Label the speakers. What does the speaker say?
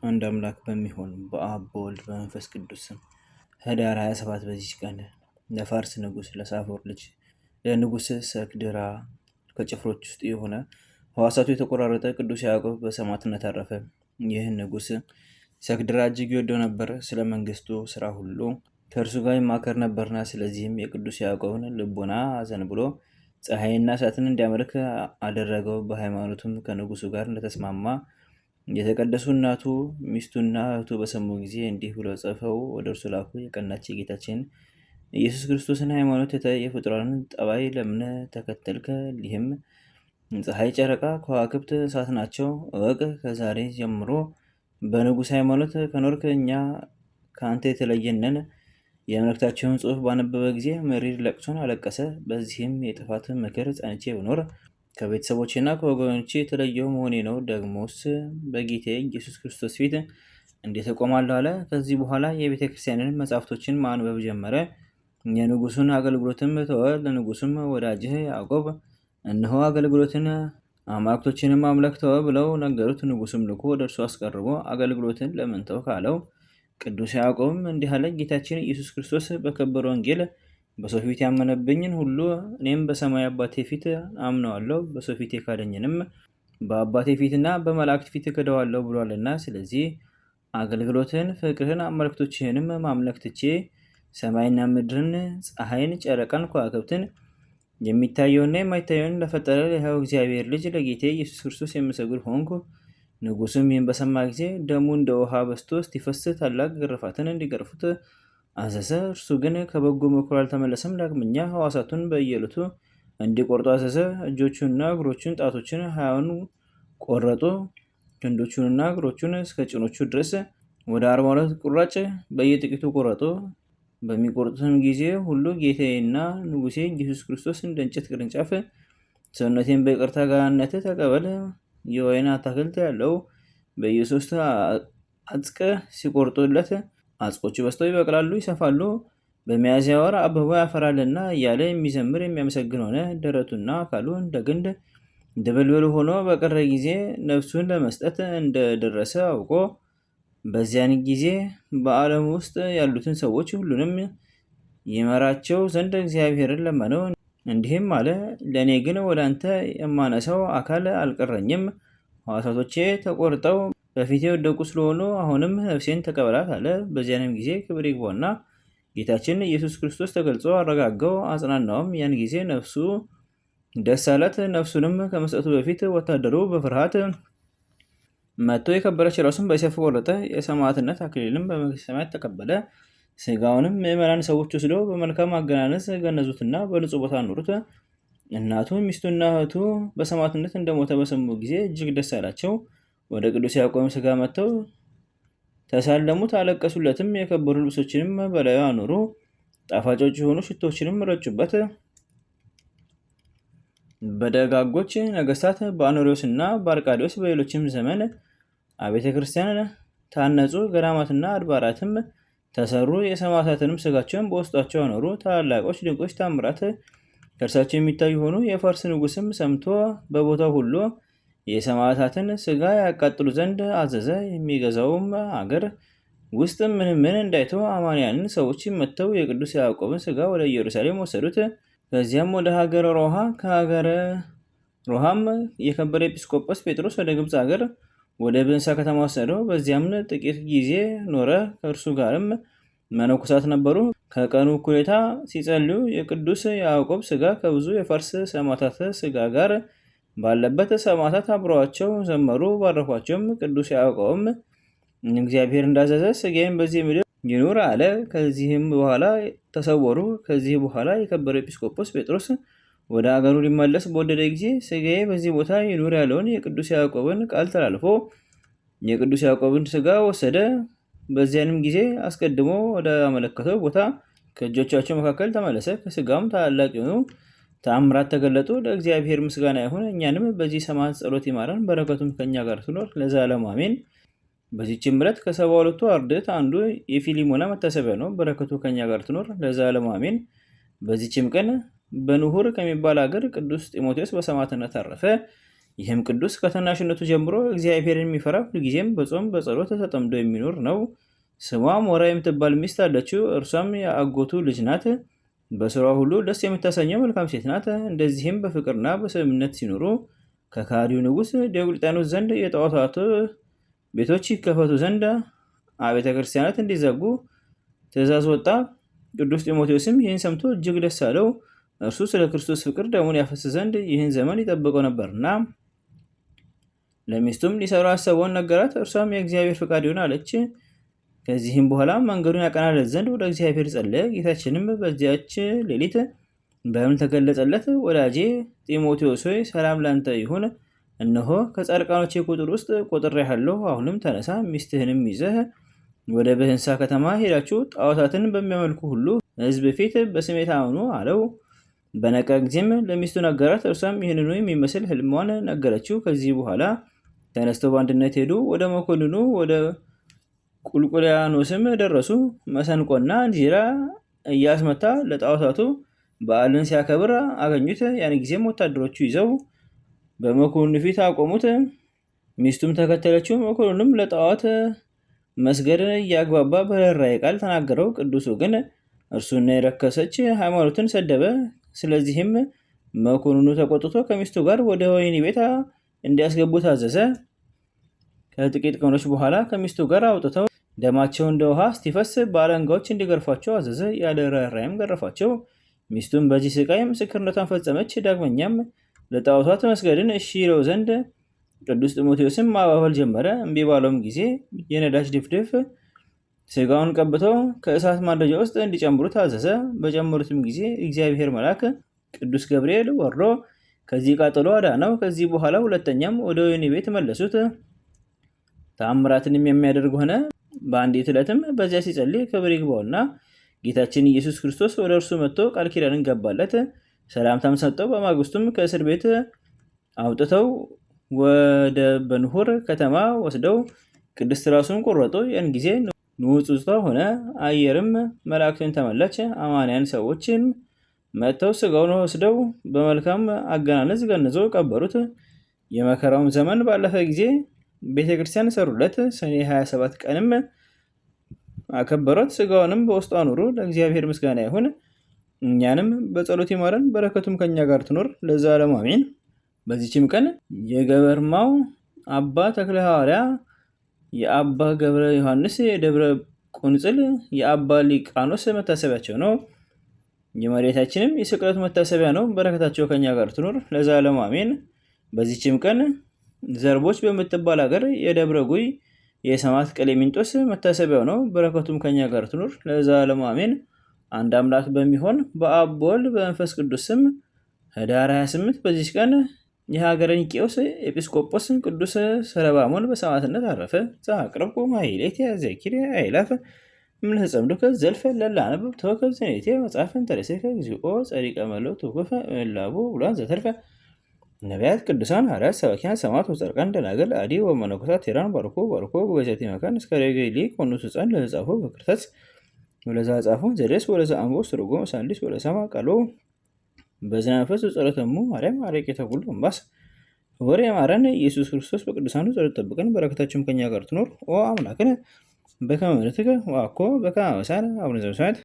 Speaker 1: አንድ አምላክ በሚሆን በአብ በወልድ በመንፈስ ቅዱስ ስም ህዳር 27 በዚች ቀን ለፋርስ ንጉሥ ለሳፎር ልጅ ለንጉሥ ሰክድራ ከጭፍሮች ውስጥ የሆነ ሕዋሳቱ የተቆራረጠ ቅዱስ ያዕቆብ በሰማዕትነት አረፈ። ይህን ንጉሥ ሰክድራ እጅግ ይወደው ነበር። ስለ መንግስቱ ስራ ሁሉ ከእርሱ ጋር ይማከር ነበርና፣ ስለዚህም የቅዱስ ያዕቆብን ልቦና አዘን ብሎ ፀሐይና እሳትን እንዲያመልክ አደረገው። በሃይማኖቱም ከንጉሱ ጋር እንደተስማማ የተቀደሱ እናቱ ሚስቱና እህቱ በሰሙ ጊዜ እንዲህ ብለው ጽፈው ወደ እርሱ ላኩ። የቀናች የጌታችን ኢየሱስ ክርስቶስን ሃይማኖት ትተህ የፍጡራንን ጠባይ ለምን ተከተልከ? ይህም ፀሐይ፣ ጨረቃ፣ ከዋክብት እሳት ናቸው። እወቅ፣ ከዛሬ ጀምሮ በንጉሥ ሃይማኖት ከኖርክ እኛ ከአንተ የተለየነን። የመልእክታቸውን ጽሑፍ ባነበበ ጊዜ መሪር ለቅሶን አለቀሰ። በዚህም የጥፋት ምክር ጸንቼ ብኖር ከቤተሰቦቼና ከወገኖቼ የተለየው መሆኔ ነው። ደግሞስ በጌቴ ኢየሱስ ክርስቶስ ፊት እንዴት እቆማለሁ አለ። ከዚህ በኋላ የቤተ ክርስቲያንን መጻሕፍቶችን ማንበብ ጀመረ። የንጉሱን አገልግሎትም ተወ። ለንጉሱም ወዳጅህ ያዕቆብ እነሆ አገልግሎትን አማልክቶችንም ማምለክ ተወ ብለው ነገሩት። ንጉሱም ልኮ ወደ እርሱ አስቀርቦ አገልግሎትን ለምን ተውክ አለው። ቅዱስ ያዕቆብም እንዲህ አለ። ጌታችን ኢየሱስ ክርስቶስ በከበረ ወንጌል በሰው ፊት ያመነብኝን ሁሉ እኔም በሰማይ አባቴ ፊት አምነዋለሁ፣ በሰው ፊት የካደኝንም በአባቴ ፊትና በመላእክት ፊት እክደዋለሁ ብሏልና። ስለዚህ አገልግሎትን፣ ፍቅርህን፣ አማልክቶችህንም ማምለክ ትቼ ሰማይና ምድርን፣ ፀሐይን፣ ጨረቃን፣ ከዋክብትን የሚታየውና የማይታየውን ለፈጠረ ለሕያው እግዚአብሔር ልጅ ለጌቴ ኢየሱስ ክርስቶስ የምሰግድ ሆንኩ። ንጉሱም ይህን በሰማ ጊዜ ደሙ እንደ ውሃ በዝቶ እስቲፈስ ታላቅ ግርፋትን እንዲገርፉት አዘዘ። እርሱ ግን ከበጎ ምክሩ አልተመለሰም። ዳግመኛ ሕዋሳቱን በየዕለቱ እንዲቆርጡ አዘዘ። እጆቹንና እግሮቹን ጣቶችን 20ውን ቆረጡ። ክንዶቹንና እግሮቹን እስከ ጭኖቹ ድረስ ወደ 42 ቁራጭ በየጥቂቱ ቆረጡ። በሚቆርጡትም ጊዜ ሁሉ ጌታዬና ንጉሴ ኢየሱስ ክርስቶስ እንደ እንጨት ቅርንጫፍ ሰውነቴን በይቅርታ ጋርነት ተቀበል። የወይን አታክልት ያለው በየሶስት አጽቅ ሲቆርጡለት አጽቆቹ በስተው ይበቅላሉ፣ ይሰፋሉ፣ በሚያዝያ ወር አበባ ያፈራልና እያለ የሚዘምር የሚያመሰግን ሆነ። ደረቱና አካሉ እንደ ግንድ ድብልብል ሆኖ በቀረ ጊዜ ነፍሱን ለመስጠት እንደደረሰ አውቆ በዚያን ጊዜ በዓለም ውስጥ ያሉትን ሰዎች ሁሉንም ይመራቸው ዘንድ እግዚአብሔርን ለመነው። እንዲህም አለ። ለእኔ ግን ወደ አንተ የማነሳው አካል አልቀረኝም። ሕዋሳቶቼ ተቆርጠው በፊቴ ወደቁ ስለሆኑ አሁንም ነፍሴን ተቀበላት አለ። በዚያንም ጊዜ ክብር ይግባውና ጌታችን ኢየሱስ ክርስቶስ ተገልጾ አረጋጋው፣ አጽናናውም። ያን ጊዜ ነፍሱ ደስ አላት። ነፍሱንም ከመስጠቱ በፊት ወታደሩ በፍርሃት መጥቶ የከበረች ራሱን በሰይፍ ቆረጠ። የሰማዕትነት አክሊልም በመንግሥተ ሰማያት ተቀበለ። ስጋውንም ምዕመናን ሰዎች ወስደው በመልካም አገናነዝ ገነዙትና በንጹሕ ቦታ አኖሩት። እናቱ ሚስቱና እህቱ በሰማዕትነት እንደሞተ በሰሙ ጊዜ እጅግ ደስ አላቸው። ወደ ቅዱስ ያዕቆብ ስጋ መጥተው ተሳለሙት፣ አለቀሱለትም። የከበሩ ልብሶችንም በላዩ አኖሩ። ጣፋጮች የሆኑ ሽቶችንም ረጩበት። በደጋጎች ነገስታት በአኖሪዎስና በአርቃዲዎስ በሌሎችም ዘመን አብያተ ክርስቲያን ታነጹ፣ ገዳማትና አድባራትም ተሰሩ። የሰማዕታትንም ስጋቸውን በውስጣቸው አኖሩ። ታላላቆች ድንቆች ታምራት ከእርሳቸው የሚታዩ ሆኑ። የፋርስ ንጉስም ሰምቶ በቦታው ሁሉ የሰማዕታትን ስጋ ያቃጥሉ ዘንድ አዘዘ። የሚገዛውም አገር ውስጥ ምን እንዳይተው አማንያንን ሰዎች መጥተው የቅዱስ ያዕቆብን ስጋ ወደ ኢየሩሳሌም ወሰዱት። ከዚያም ወደ ሀገረ ሮሃ፣ ከሀገረ ሮሃም የከበረ ኤጲስቆጶስ ጴጥሮስ ወደ ግብፅ ሀገር ወደ ብንሳ ከተማ ወሰደው። በዚያም ጥቂት ጊዜ ኖረ። ከእርሱ ጋርም መነኮሳት ነበሩ። ከቀኑ እኩሌታ ሲጸልዩ የቅዱስ ያዕቆብ ስጋ ከብዙ የፋርስ ሰማዕታት ስጋ ጋር ባለበት ሰማዕታት አብረዋቸው ዘመሩ፣ ባረኳቸውም። ቅዱስ ያዕቆብም እግዚአብሔር እንዳዘዘ ስጋዬን በዚህ ምድር ይኑር አለ። ከዚህም በኋላ ተሰወሩ። ከዚህ በኋላ የከበረ ኤጲስቆጶስ ጴጥሮስ ወደ አገሩ ሊመለስ በወደደ ጊዜ ስጋዬ በዚህ ቦታ ይኑር ያለውን የቅዱስ ያዕቆብን ቃል ተላልፎ የቅዱስ ያዕቆብን ስጋ ወሰደ። በዚያንም ጊዜ አስቀድሞ ወደ አመለከተው ቦታ ከእጆቻቸው መካከል ተመለሰ። ከስጋም ታላላቅ የሆኑ ተአምራት ተገለጡ። ለእግዚአብሔር ምስጋና ይሁን፣ እኛንም በዚህ ሰማዕት ጸሎት ይማረን፣ በረከቱም ከኛ ጋር ትኖር ለዘላለሙ አሜን። በዚህችም ዕለት ከ72ቱ አርድእት አንዱ የፊሊሞና መታሰቢያ ነው። በረከቱ ከኛ ጋር ትኖር ለዘላለሙ አሜን። በዚህችም ቀን በንሁር ከሚባል ሀገር ቅዱስ ጢሞቴዎስ በሰማዕትነት አረፈ። ይህም ቅዱስ ከታናሽነቱ ጀምሮ እግዚአብሔርን የሚፈራ ሁልጊዜም በጾም በጸሎት ተጠምዶ የሚኖር ነው። ስሟም ወራ የምትባል ሚስት አለችው። እርሷም የአጎቱ ልጅ ናት። በስሯ ሁሉ ደስ የምታሰኘው መልካም ሴት ናት። እንደዚህም በፍቅርና በስምምነት ሲኖሩ ከካዲው ንጉሥ ዲዮቅልጥያኖስ ዘንድ የጣዖታት ቤቶች ይከፈቱ ዘንድ አብያተ ክርስቲያናት እንዲዘጉ ትእዛዝ ወጣ። ቅዱስ ጢሞቴዎስም ይህን ሰምቶ እጅግ ደስ አለው። እርሱ ስለ ክርስቶስ ፍቅር ደሙን ያፈስ ዘንድ ይህን ዘመን ይጠብቀው ነበርና። ለሚስቱም ሊሰሩ ያሰበውን ነገራት። እርሷም የእግዚአብሔር ፍቃድ ይሁን አለች። ከዚህም በኋላ መንገዱን ያቀናለት ዘንድ ወደ እግዚአብሔር ጸለየ። ጌታችንም በዚያች ሌሊት በሕልም ተገለጸለት። ወዳጄ ጢሞቴዎስ ሆይ ሰላም ላንተ ይሁን። እነሆ ከጻድቃኖቼ ቁጥር ውስጥ ቆጥሬሃለሁ። አሁንም ተነሳ፣ ሚስትህንም ይዘህ ወደ ብህንሳ ከተማ ሄዳችሁ ጣዖታትን በሚያመልኩ ሁሉ ሕዝብ ፊት በስሜ ታመኑ አለው። በነቃ ጊዜም ለሚስቱ ነገራት። እርሷም ይህንኑ የሚመስል ህልሟን ነገረችው። ከዚህ በኋላ ተነስተው በአንድነት ሄዱ። ወደ መኮንኑ ወደ ቁልቁልያኖስም ደረሱ። መሰንቆና እንዚራ እያስመታ ለጣዖታቱ በዓልን ሲያከብር አገኙት። ያን ጊዜም ወታደሮቹ ይዘው በመኮንኑ ፊት አቆሙት። ሚስቱም ተከተለችው። መኮንኑም ለጣዖት መስገድን እያግባባ በርኅራኄ ቃል ተናገረው። ቅዱሱ ግን እርሱና የረከሰች ሃይማኖትን ሰደበ። ስለዚህም መኮንኑ ተቆጥቶ ከሚስቱ ጋር ወደ ወህኒ ቤት እንዲያስገቡ ታዘዘ። ከጥቂት ቀኖች በኋላ ከሚስቱ ጋር አውጥተው ደማቸው እንደ ውሃ እስቲፈስ በአለንጋዎች እንዲገርፏቸው አዘዘ። ያለ ርኅራኄም ገረፋቸው። ሚስቱም በዚህ ስቃይ ምስክርነቷን ፈጸመች። ዳግመኛም ለጣዖታት መስገድን እሺ ይለው ዘንድ ቅዱስ ጢሞቴዎስም ማባበል ጀመረ። እምቢ ባለውም ጊዜ የነዳጅ ድፍድፍ ስጋውን ቀብተው ከእሳት ማንደጃ ውስጥ እንዲጨምሩ ታዘዘ። በጨመሩትም ጊዜ እግዚአብሔር መልአክ ቅዱስ ገብርኤል ወርዶ ከዚህ ቃጠሎ አዳነው። ከዚህ በኋላ ሁለተኛም ወደ ወህኒ ቤት መለሱት። ተአምራትንም የሚያደርግ ሆነ። በአንዲት ዕለትም በዚያ ሲጸልይ ክብር ይግባውና ጌታችን ኢየሱስ ክርስቶስ ወደ እርሱ መጥቶ ቃል ኪዳንን ገባለት። ሰላምታም ሰጠው። በማግስቱም ከእስር ቤት አውጥተው ወደ በንሁር ከተማ ወስደው ቅድስት ራሱን ቆረጡ። ያን ጊዜ ንውጽውጽታ ሆነ። አየርም መላእክትን ተመላች። አማንያን ሰዎችም መጥተው ስጋውን ወስደው በመልካም አገናነዝ ገንዘው ቀበሩት። የመከራውም ዘመን ባለፈ ጊዜ ቤተ ክርስቲያን ሰሩለት። ሰኔ 27 ቀንም አከበሯት። ስጋውንም በውስጡ አኖሩ። ለእግዚአብሔር ምስጋና ይሁን፣ እኛንም በጸሎት ይማረን፣ በረከቱም ከኛ ጋር ትኖር ለዘላለሙ አሜን። በዚችም ቀን የገበርማው አባ ተክለ ሐዋርያ፣ የአባ ገብረ ዮሐንስ የደብረ ቁንጽል፣ የአባ ሊቃኖስ መታሰቢያቸው ነው። የመሬታችንም የስቅለቱ መታሰቢያ ነው። በረከታቸው ከኛ ጋር ትኖር ለዘላለሙ አሜን። በዚችም ቀን ዘርቦች በምትባል ሀገር የደብረ ጉይ የሰማዕት ቀሌምንጦስ መታሰቢያው ነው። በረከቱም ከኛ ጋር ትኖር ለዘላለሙ አሜን። አንድ አምላክ በሚሆን በአብ በወልድ በመንፈስ ቅዱስ ስም ኅዳር 28 በዚች ቀን የሀገረ ኒቄዎስ ኤጲስቆጶስ ቅዱስ ሰለባሞን በሰማዕትነት አረፈ። ዘአቅረብኩ ማሕሌተ ዘኪርየ አእላፈ እምለተጸምዱከ ዘልፈ ለላነብብ ተወከብ ዘኔቴ መጽሐፈን ተርእሰከ እግዚኦ ጸሪቀ መለው ተወከፈ እላቡ ብሏን ዘተርፈ ነቢያት፣ ቅዱሳን፣ ሐዋርያት፣ ሰባኪያን፣ ሰማዕታት ወጻድቃን፣ ደናግል፣ አዲ ወመነኮሳት ሄራን ባርኮ በበዛቲ መካን እስከ ረገይሊ ቆኑስ ሕፃን ለተጻፎ በክርታስ ወለዛ ጻፎ ዘደስ ወለዛ አንቦ ስርጎ ሳንዲስ ወለሰማ ቃሎ በዝና መንፈስ ጸሎተሙ ማርያም አረቄ ተኩሉ እምባስ ወሬ ማረን ኢየሱስ ክርስቶስ በቅዱሳኑ ጸሎት ጠብቀን፣ በረከታችሁም ከኛ ጋር ትኖር ኦ አምላክነ በከመ ምሕረትከ ወአኮ በከመ አበሳነ አቡነ ዘበሰማያት